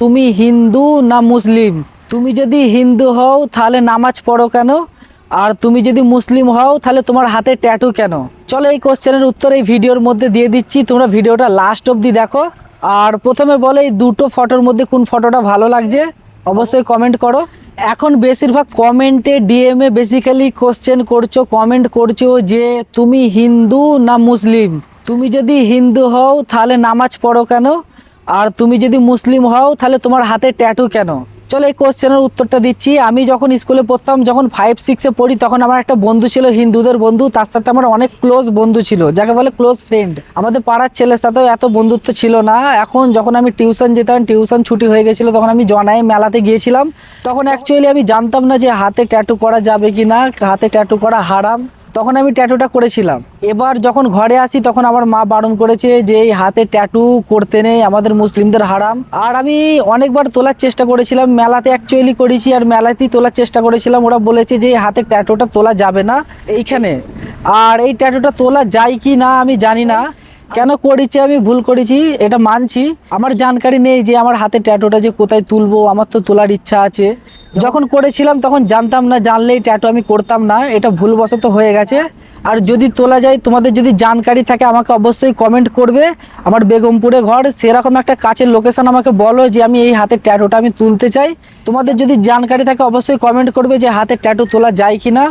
তুমি হিন্দু না মুসলিম? তুমি যদি হিন্দু হও তাহলে নামাজ পড়ো কেন? আর তুমি যদি মুসলিম হও তাহলে তোমার হাতে ট্যাটু কেন? চলো এই কোশ্চেনের উত্তর এই ভিডিওর মধ্যে দিয়ে দিচ্ছি, তোমরা ভিডিওটা লাস্ট অবধি দেখো। আর প্রথমে বলে এই দুটো ফটোর মধ্যে কোন ফটোটা ভালো লাগছে অবশ্যই কমেন্ট করো। এখন বেশিরভাগ কমেন্টে ডিএমএ বেসিক্যালি কোশ্চেন করছো, কমেন্ট করছো যে তুমি হিন্দু না মুসলিম? তুমি যদি হিন্দু হও তাহলে নামাজ পড়ো কেন? আর তুমি যদি মুসলিম হও তাহলে তোমার হাতে ট্যাটু কেন? চলো এই কোশ্চেনের উত্তরটা দিচ্ছি। আমি যখন স্কুলে পড়তাম, যখন 5-6-এ পড়ি, তখন আমার একটা বন্ধু ছিল হিন্দুদের বন্ধু, তার সাথে আমার অনেক ক্লোজ বন্ধু ছিল, যাকে বলে ক্লোজ ফ্রেন্ড। আমাদের পাড়ার ছেলের সাথেও এত বন্ধুত্ব ছিল না। এখন যখন আমি টিউশন যেতাম, টিউশন ছুটি হয়ে গেছিলো, তখন আমি জনাই মেলাতে গিয়েছিলাম। তখন অ্যাকচুয়ালি আমি জানতাম না যে হাতে ট্যাটু করা যাবে কি না, হাতে ট্যাটু করা হারাম। তখন আমি ট্যাটুটা করেছিলাম। এবার যখন ঘরে আসি তখন আমার মা বারণ করেছে যে এই হাতে ট্যাটু করতে নেই, আমাদের মুসলিমদের হারাম। আর আমি অনেকবার তোলার চেষ্টা করেছিলাম, মেলাতে অ্যাকচুয়ালি করেছি আর মেলাতেই তোলার চেষ্টা করেছিলাম। ওরা বলেছে যে এই হাতে ট্যাটুটা তোলা যাবে না এইখানে। আর এই ট্যাটুটা তোলা যায় কি না আমি জানি না, কেন করেছি আমি ভুল করেছি এটা মানছি। আমার জানকারি নেই যে আমার হাতে ট্যাটুটা যে কোথায় তুলবো, আমার তো তোলার ইচ্ছা আছে। যখন করেছিলাম তখন জানতাম না, জানলেই ট্যাটু আমি করতাম না, এটা ভুলবশত হয়ে গেছে। আর যদি তোলা যায়, তোমাদের যদি জানকারি থাকে আমাকে অবশ্যই কমেন্ট করবে। আমার বেগমপুরে ঘর, সেরকম একটা কাছের লোকেশন আমাকে বলো যে আমি এই হাতের ট্যাটুটা আমি তুলতে চাই। তোমাদের যদি জানকারি থাকে অবশ্যই কমেন্ট করবে যে হাতের ট্যাটু তোলা যায় কি না।